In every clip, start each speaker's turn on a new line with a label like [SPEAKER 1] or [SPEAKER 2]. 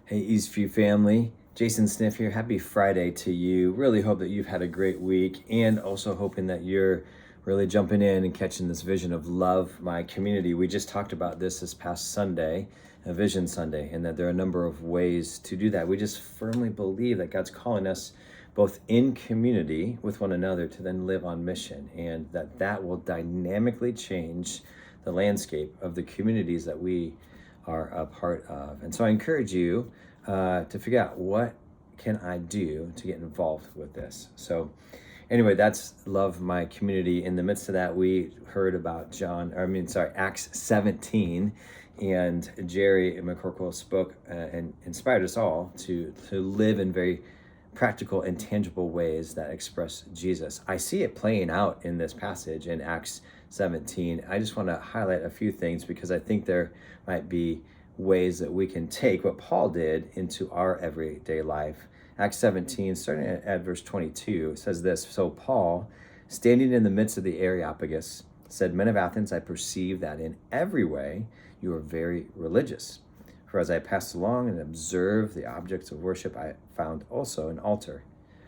[SPEAKER 1] Hey, Eastview family. Jason Sniff here. Happy Friday to you. Really hope that you've had a great week, and also hoping that you're really jumping in and catching this vision of love my community. We just talked about this past Sunday, a Vision Sunday, and that there are a number of ways to do that. We just firmly believe that God's calling us both in community with one another to then live on mission, and that will dynamically change the landscape of the communities that we are a part of. And so I encourage you to figure out, what can I do to get involved with this? So anyway, that's love my community. In the midst of that, we heard about Acts 17, and Jerry McCorkle spoke and inspired us all to live in very practical and tangible ways that express Jesus. I see it playing out in this passage in Acts 17. I just want to highlight a few things because I think there might be ways that we can take what Paul did into our everyday life. Acts 17, starting at verse 22, says this: So Paul, standing in the midst of the Areopagus, said, "Men of Athens, I perceive that in every way you are very religious. For as I passed along and observed the objects of worship, I found also an altar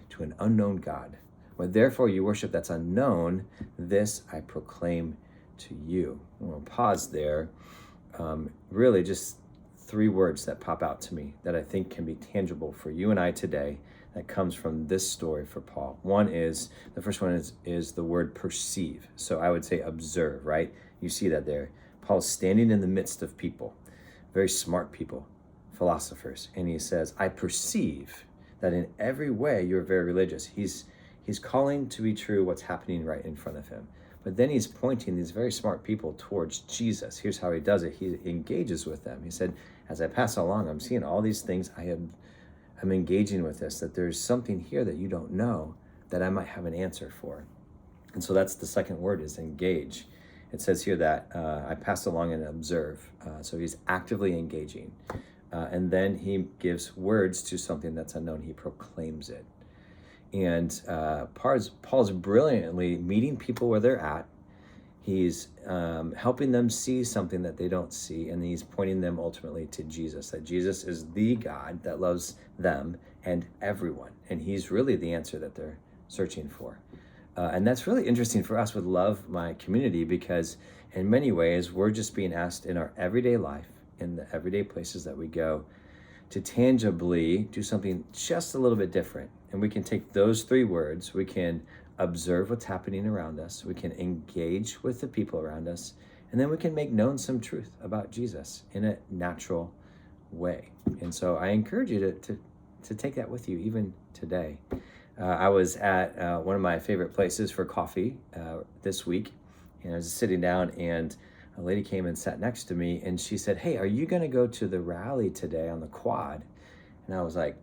[SPEAKER 1] to an unknown God. When therefore you worship that's unknown, this I proclaim to you." I'm going to pause there. Really just three words that pop out to me that I think can be tangible for you and I today, that comes from this story for Paul. The first one is the word perceive. So I would say observe, right? You see that there. Paul's standing in the midst of people, very smart people, philosophers, and he says, "I perceive that in every way you're very religious." He's calling to be true what's happening right in front of him. But then he's pointing these very smart people towards Jesus. Here's how he does it. He engages with them. He said, "As I pass along, I'm seeing all these things. I'm engaging with this, that there's something here that you don't know that I might have an answer for." And so that's the second word, is engage. It says here that I pass along and observe. So he's actively engaging. And then he gives words to something that's unknown. He proclaims it. And Paul's brilliantly meeting people where they're at. He's helping them see something that they don't see, and he's pointing them ultimately to Jesus, that Jesus is the God that loves them and everyone, and he's really the answer that they're searching for. And that's really interesting for us with Love My Community, because in many ways we're just being asked in our everyday life, in the everyday places that we go, to tangibly do something just a little bit different. And we can take those three words, we can observe what's happening around us, we can engage with the people around us, and then we can make known some truth about Jesus in a natural way. And so I encourage you to take that with you even today. I was at one of my favorite places for coffee this week, and I was sitting down, and a lady came and sat next to me, and she said, "Hey, are you going to go to the rally today on the quad?" And I was like,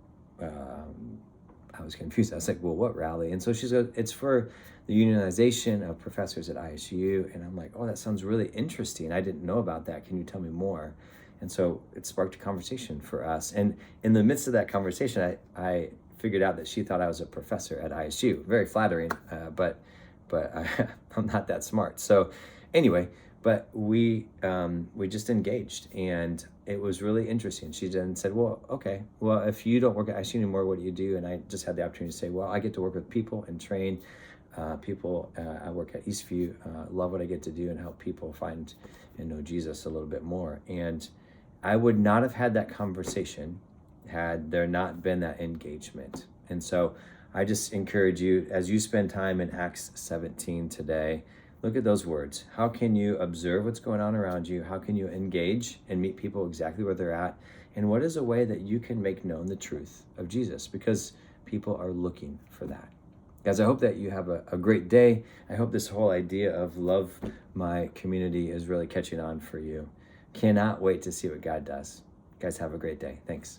[SPEAKER 1] I was confused. I was like, "Well, what rally?" And so she said, "It's for the unionization of professors at ISU." And I'm like, "Oh, that sounds really interesting. I didn't know about that. Can you tell me more?" And so it sparked a conversation for us. And in the midst of that conversation, I figured out that she thought I was a professor at ISU. Very flattering, but I'm not that smart. So anyway, but we just engaged, and it was really interesting. She then said, "Well, okay, well, if you don't work at ISU anymore, what do you do?" And I just had the opportunity to say, "Well, I get to work with people and train people. I work at Eastview, love what I get to do and help people find and know Jesus a little bit more." And I would not have had that conversation had there not been that engagement. And so I just encourage you, as you spend time in Acts 17 today, look at those words. How can you observe what's going on around you? How can you engage and meet people exactly where they're at? And what is a way that you can make known the truth of Jesus? Because people are looking for that. Guys, I hope that you have a great day. I hope this whole idea of Love My Community is really catching on for you. Cannot wait to see what God does. Guys, have a great day. Thanks.